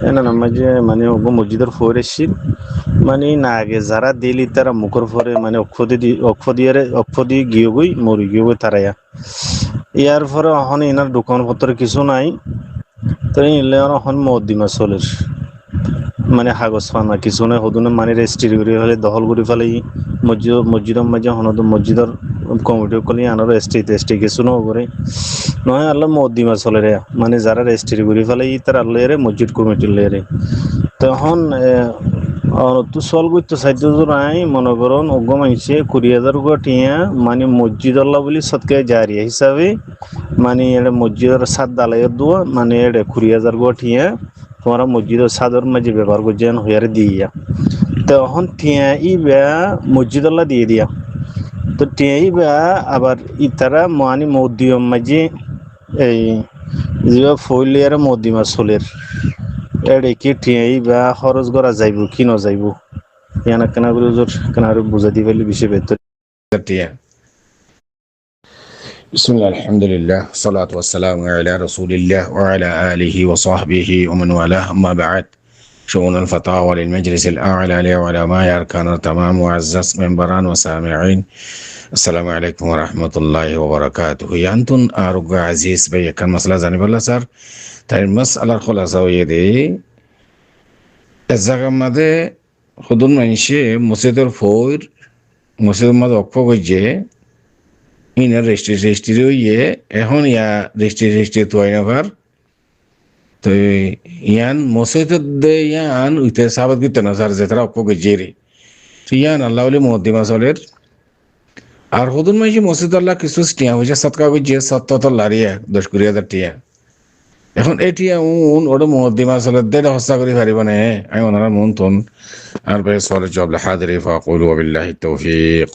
এনা নামাজে মানে ওগো মসজিদের ফোরে শীত মানে না আগে যারা দিলি তারা মুখর ফরে মানে অক্ষ দিয়ে গিয়ে গই মরি গিয়ে গই তারাইয়া ইয়ার পরে অহন এনার দোকান পত্র কিছু নাই তো ইলে অহন মদ্দিমা চলের মানে হাগজ ফানা কিছু নাই সদনে মানে রেজিস্ট্রি করে হলে দখল করে ফেলাই মসজিদৰ মাঝে হনদ মসজিদর কমিটি কলি আনার রেজিস্ট্রি কিছু নগরে নয় আল্লাহ মদ্দিমা চলেরে মানে যারা রেজিস্ট্রি করে ফেলাই তার আল্লাহ মসজিদ কমিটির লেরে তখন তো সল করতে সাহায্য নাই মনে করুন অজ্ঞ মাইছে 20,000 টিয়া মানে মসজিদ আল্লাহ বলি সৎকে জারিয়া হিসাবে মানে এটা মসজিদের সাত দালাইয়ের দোয়া মানে এটা 20,000 টিয়া তোমরা মসজিদের সাদর মাঝে ব্যবহার করছেন হইয়ারে দিয়া তখন টিয়া ইবা মসজিদ আল্লাহ দিয়ে দিয়া তো টিয়া ইবা আবার ইতারা মানে মসজিদ মাঝে এই যে ফইলিয়ার মদ্দিমা চলের এড়ে কি টিয়াই বা খরচ করা যাইব কি ন যাইব ইয়ানা কেনা করে জোর কেনা বুঝা দি ফেলি বেশি বেতর টিয়া بسم الله الحمد لله الصلاة والسلام على رسول الله وعلى آله وصحبه ومن والاه أما بعد شؤون الفتاوى للمجلس الأعلى لعلماء أركان التمام معزز منبران وسامعين السلام عليكم ورحمة الله وبركاته يانتون أرجو عزيز بي كان مسألة زاني بالله سر তাই মাসআলার খোলাসা হয়ে দেই জায়গা মাঝে খুদুন মানুষে মসজিদের ফোর মসজিদের মাঝে অক্ষ করছে ইনার রেজিস্ট্রি হইয়ে এখন ইয়া রেজিস্ট্রি তো হয় না ভার তো ইয়ান মসজিদের দে ইয়ান উইতে সাবাত গিতে না স্যার যেতারা অক্ষ করছে রে তো ইয়ান আল্লাহ বলে মদ্দিমা চলের আর খুদুন মানুষে মসজিদ আল্লাহ কিছু টিয়া হয়েছে সৎকা করছে 70 লারিয়া 10-20,000 টিয়া এখন এটিয়া ওটা মুকদ্দিমা চলে দেড় হস্তা করে পারিব না আমি ওনারা মন তন আর ভাই সলে জব হাদিরি ফাকুলু বিল্লাহি তৌফিক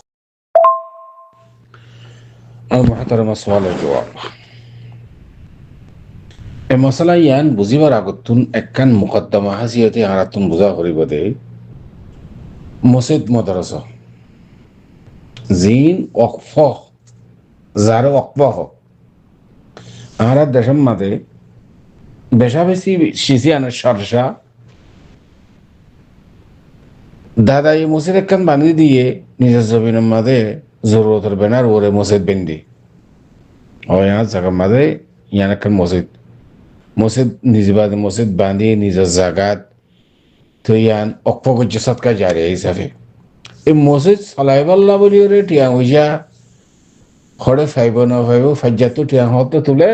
আল মুহতারাম সুয়াল জবাব এই মশলা ইয়ান বুঝিবার আগতুন একখান মুকদ্দমা হাসিয়তে আরাতুন বুঝা করিব দে মসজিদ মাদ্রাসা জিন ওয়াকফ যার ওয়াকফ আর দেশের মাঝে বেশা বেশি সিসিয়ানের সরসা দাদা এই মসজিদ একখান বানিয়ে দিয়ে নিজের জমিনের মাঝে জরুরতের বেনার ওরে মসজিদ বেন্দি ইয়ার জায়গার মাঝে ইয়ান একখান মসজিদ নিজে বাদে মসজিদ বাঁধি নিজের জায়গাত তো ইয়ান অক্ষ করছে সৎকা জারি হিসাবে এই মসজিদ চলাইবাল্লা বলি ওরে টিয়া হইয়া খড়ে ফাইব না ফাইব ফাইজাতো টিয়া হতে তুলে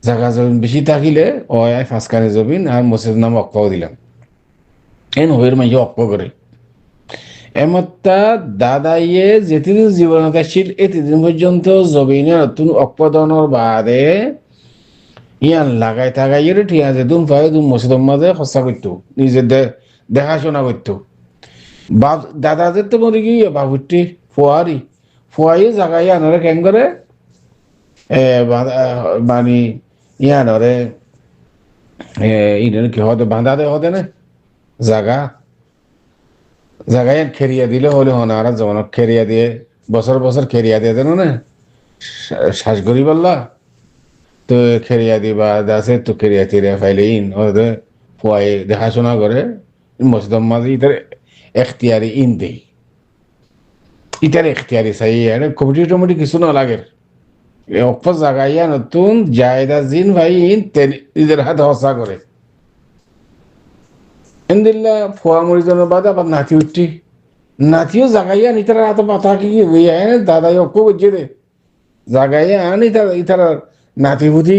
জায়গা জমিন বেশি থাকিলে ওয়াই ফাঁসকানে জমিন আর মসজিদ নাম অক্ষ দিলাম এন হইয়ের মাঝে অক্ষ করে এমত্তা দাদাইয়ে যেদিন জীবনত আসছিল এতদিন পর্যন্ত জমিনে নতুন অক্পদনের বাদে ইয়ান লাগাই থাকাইয়ের ঠিক আছে দুম পাই দুম মসজিদের মাঝে খসা করতো নিজে দেখাশোনা করতো দাদাদের তো মরে গিয়ে বাবুটি ফুয়াই জাগাই আনারে কেন করে মানে ইয়ানরে ইডেন কি হতে বাঁধা দে হতে না জায়গায় খেরিয়া দিলে হলে হন আর যেমন খেরিয়া দিয়ে বছর খেরিয়া দিয়ে দেন না শ্বাস করি বললা তো খেরিয়া দিবা আছে তো খেরিয়া টেরিয়া ফাইলে ইন ওদের ফুয়াই দেখাশোনা করে মসজিদের মাঝে ইতার এখতিয়ারি ইন দেই ইতার এখতিয়ারি চাই কমিটি টমিটি কিছু না লাগে অক্ষ জাগাইয়া নতুন জায়দা জিন ভাই নিজের হাতে হসা করে এন্দিল্লা ফোয়া মরিজনের বাদে আবার নাতি উঠছি নাতিও জাগাইয়া নিতার হাতে পাতা কি হইয়া দাদাই অক্ষ করছে রে জাগাইয়া আনি ইতার নাতি বুধি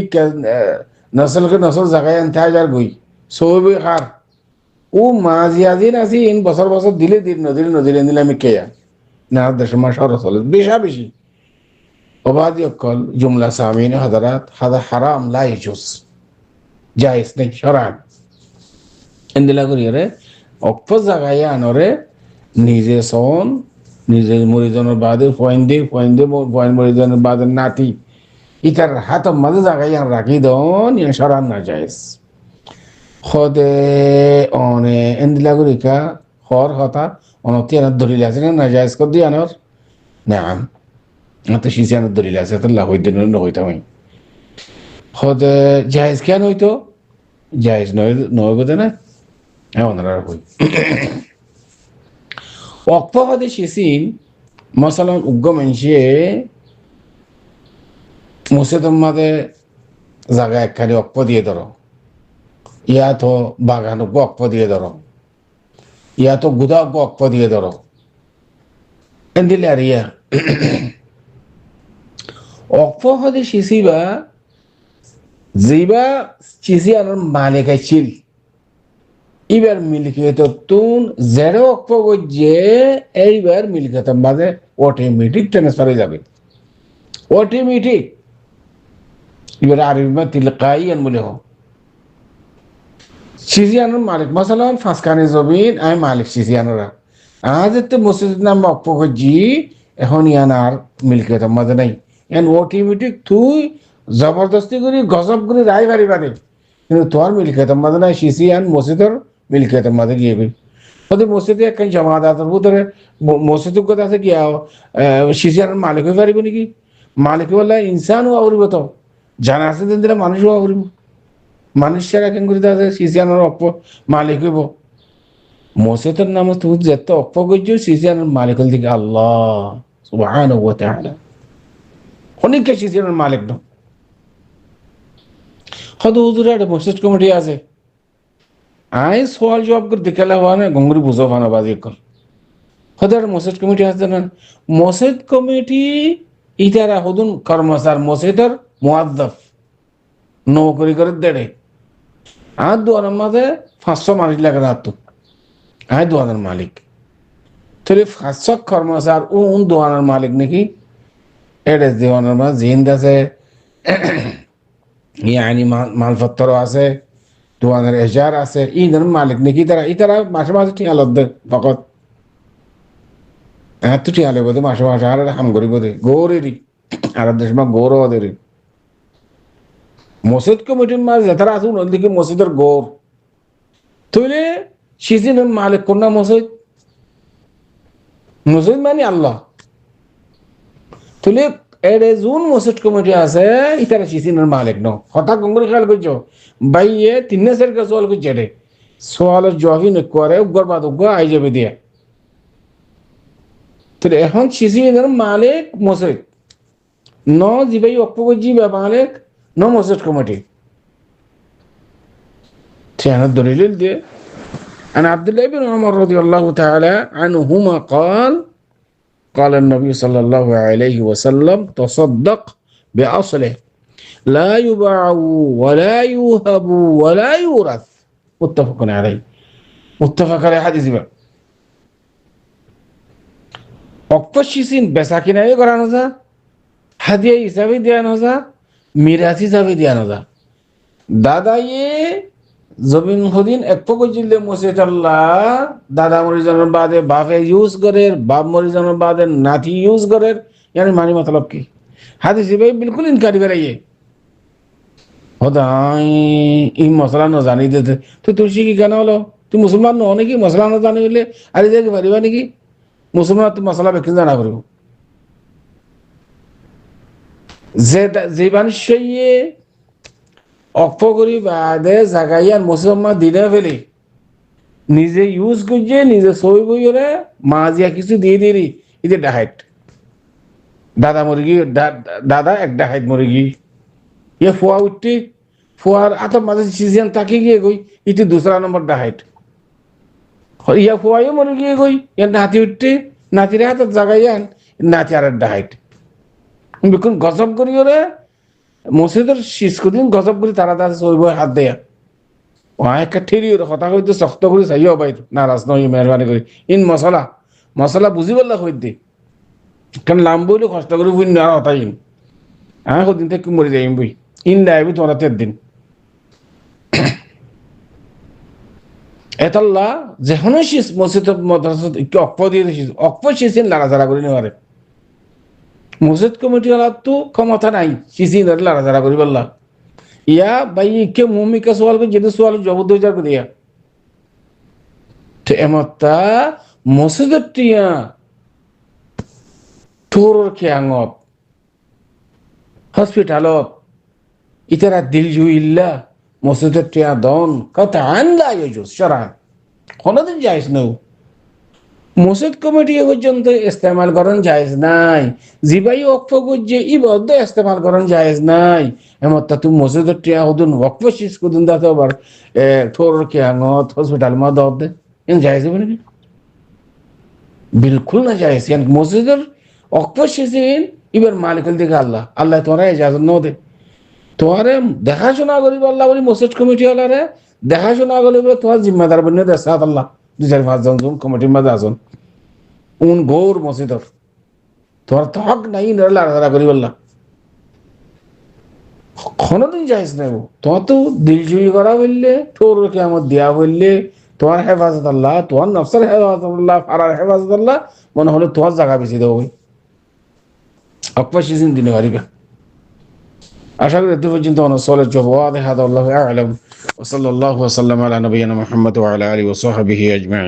নসলকে নসল জাগাই আনতে হাজার গই সবই খার ও মাঝিয়া দিন আছি ইন বছর দিলে দিন নদিলে আমি কেয়া না দেশের মা সর চলে বেশি وبعد يقول جملة سامعين حضرات هذا حرام لا يجوز جائز नहीं شرعا इंदिला करिए অক্ফ জায়গায় আনরে নিজে সন নিজে মরিজনের বাদে পয়েন্ট মরিজনের বাদে নাতি ইতার হাত মাঝে জায়গায় রাখি দন ইয়ে শরান না জায়েজ খদে অনে ইন্দিলা করিকা খর হতা অনতি আনার দলিল আছে না জায়েজ কর দিয়ে আনর নাম তো সিসিয়ানের দলিল আছে তো লাভ হইতে হইতাম খদে জায়েজ কেন হইতো জায়েজ নয় নয় বোধ না ওনারা কই অক্ফ হদে শিসিন মশালান উগ্র মানুষে মসজিদের মাঝে জায়গা একখানি অক্ফ দিয়ে ধরো ইয়া তো বাগান অক্ফ দিয়ে ধরো ইয়া তো গুদা অক্ফ দিয়ে ধরো দিলে আর ইয়া অক্ফ হদে শিসিবা জিবা চিসি আর মালিক ছিল এবার মিলকিয়ত তুন জেরো অক্ফ যে এইবার মিলকিয়তের মাঝে অটোমেটিক ট্রান্সফার হয়ে যাবে অটোমেটিক এবার আরবি তিলকাইয়ান বলে হোক সিজিয়ানোর মালিক মাসালাম ফাঁসকানি জমিন আমি মালিক সিজিয়ানোরা আজ এতে মসজিদ নাম অক্ষ জি এখন ইয়ান আর মিলকিয়ত মাঝে নাই এখন অটোমেটিক তুই জবরদস্তি করি গজব করে রায় বাড়ি বাড়ি কিন্তু তোর মিলকিয়ত মাঝে নাই সিজিয়ান মসজিদের মিলকিয়ত মাঝে গিয়ে গই ওদের মসজিদে একখানি জমাত আছে বুধরে মসজিদের কথা আছে কি সিজিয়ানোর মালিক হয়ে পারিব নাকি মালিক বললে ইনসানও আউরিব তো জানা আছে দিন দিলে মানুষও আউরিব মানুষেরা কেন করে আছে সিজিয়ানোর অপ মালিক হইব মসজিদের নাম তুমি যেত অপ করছো সিজিয়ানোর মালিক হল দিকে আল্লাহ সুবহানাহু ওয়া তাআলা অনেকে সিজিয়ানোর মালিক ন হয়তো হুজুরে একটা মসজিদ কমিটি আছে আই সওয়াল জবাব করে দেখালে হওয়া না গঙ্গুরি বুঝো ফানো বাজি কর হয়তো একটা মসজিদ কমিটি আছে না মসজিদ কমিটি ইতারা হদুন কর্মচার মসজিদের মুয়াজ্জাফ নৌকরি করে দেড়ে আর দোয়ানের মাঝে 500 মানুষ লাগে না তো আয় দোয়ানের মালিক তাহলে 500 কর্মচার দোয়ানের মালিক নাকি এটা দোয়ানের মাঝে জিন্দ আছে ইয়ানি মালপত্র আছে দোয়ানের এজার আছে ইদের মালিক নাকি ইতারা মাসে মাসে ঠিক আলো দে ফকত এত ঠিক আলো বোধ মাসে মাসে আর হাম করি বোধ গৌরেরই আর দেশ মা গৌর ওদের মসজিদ কমিটির মাঝে যারা আসুন ওদিকে মসজিদের গৌর তুইলে সিজিনের মালিক কোন না মসজিদ মসজিদ মানে আল্লাহ তুইলে এর জুন মসজিদ কমিটি আছে ইতারা সিজিনের মালিক ন হঠাৎ গঙ্গুরি খেয়াল করছো বাইয়ে 3 সের কা সওয়াল করছে রে সওয়ালের জবাবই ন করে উগ্র বাদ উগ্র আই যাবে দিয়ে তুই এখন সিজিনের মালিক মসজিদ ন জিবাই অপজি বা মালিক ন মসজিদ কমিটি تيانا الدليل دي عن عبد الله بن عمر رضي الله تعالى عنهما قال قال النبي صلى الله عليه وسلم تصدق بأصله لا يباع ولا يوهب ولا يورث متفق عليه متفق عليه حديث بقى অক্পশিসিন বেচা কিনাই করানো যা হাদিয়া হিসাবে দেওয়ানো যা মিরাজ হিসাবে দেওয়ানো যা দাদাইয়ে জমিন হদিন এক পক্ষ জিল্লে মসজিদ আল্লাহ দাদা মরিজনের বাদে বাপে ইউজ করে বাপ মরিজনের বাদে নাতি ইউজ করে यानी मानी मतलब की हादिस भाई बिल्कुल इनकारी कराइए होदाई ई मसला न जानी देते तो तुलसी की गाना हलो तू मुसलमान न होने की मसला न जाने वाले अरे देख परिवार की मुसलमान तो मसला बेकिन जाना करो जीवन शैये অক্ষ করি বাদে জাগাইয়ার মুসলমান দিনে ফেলি নিজে ইউজ করছে নিজে সই বইরে মাজিয়া কিছু দিয়ে দিরি এটা ডাহাইট দাদা মুরগি দাদা এক ডাহাইট মুরগি ইয়ে ফুয়া উঠতে ফুয়ার আত মাঝে সিজন তাকে গিয়ে গই ইটি দুসরা নম্বর ডাহাইট ইয়া ফুয়াইও মরে গিয়ে গই ইয়া নাতি উঠতে নাতির হাত জাগাইয়ান নাতি আর ডাহাইট বিকুন গজব করি ওরে মসজিদের শীষ দিন গজব করে তারা তারা চলব হাত দেয়া একটা ঠেরি ওর কথা কইতে শক্ত করে চাইও পাই নারাজ নয় মেহরবানি করি ইন মশলা মশলা বুঝি বললা কই দে কারণ লাম বইলে কষ্ট করে বুঝি না হতাই হ্যাঁ ওদিন থেকে মরে যাই বই ইন দাইবি তোরা 3 দিন এতাল্লাহ যেখানে শীষ মসজিদ মাদ্রাসা একটু অক্ষ দিয়ে অক্ষ শীষ লাড়াচাড়া করে নেওয়ারে মসজিদ কমিটি তো ক্ষমতা নাই সিসি ধরে লড়াচড়া করি বললা ইয়া ভাই কে মুমিকা সওয়াল করে যেতে সওয়াল জবাব দিয়ে যাবে দিয়া তো এমতা মসজিদের টিয়া তোর কে আঙত হসপিটালত ইতারা দিল জুইল্লা মসজিদের টিয়া দন কথা আনলা সারা কোনোদিন যাইস না মসজিদ কমিটি পর্যন্ত ইস্তেমাল করেন জায়েজ নাই জিবাই ওয়াকফ করছে ই বদ্ধ ইস্তেমাল করেন জায়েজ নাই এমত তুমি মসজিদের টিয়া হদুন ওয়াকফ শেষ করুন দাতে আবার থোর কিয়াঙত হসপিটাল মা দব দে এন জায়েজ হবে নাকি বিলকুল না জায়েজ ইয়ান মসজিদের ওয়াকফ শেষেন এবার মালিকের দিকে আল্লাহ আল্লাহ তোরা ইজাজত ন দে তোরে দেখাশোনা করিব আল্লাহ বলি মসজিদ কমিটি হলারে দেখাশোনা করিব তোমার জিম্মাদার বন্য দেশাত আল্লাহ 2-4-5 জন কমিটির মাঝে আছেন উন গৌর মসজিদর তোমার তো হক নাই লড়ালড়া করি বললাম কোনোদিন যাইস না তোমার তো দিলজুই করা বললে তোর কেমন দেয়া বললে তোমার হেফাজত আল্লাহ তোমার নফসের হেফাজত আল্লাহ পাড়ার হেফাজত আল্লাহ মনে হলে তোমার জায়গা বেশি দেবো অকপা সিজন দিনে পারিবা আশা করি এত পর্যন্ত অনসলের জবাব হাদা আল্লাহু আ'লাম ওয়া সাল্লাল্লাহু ওয়া সাল্লাম আলা নবিয়িনা মুহাম্মদ ওয়া আলা আলিহি ওয়া সাহবিহি আজমাইন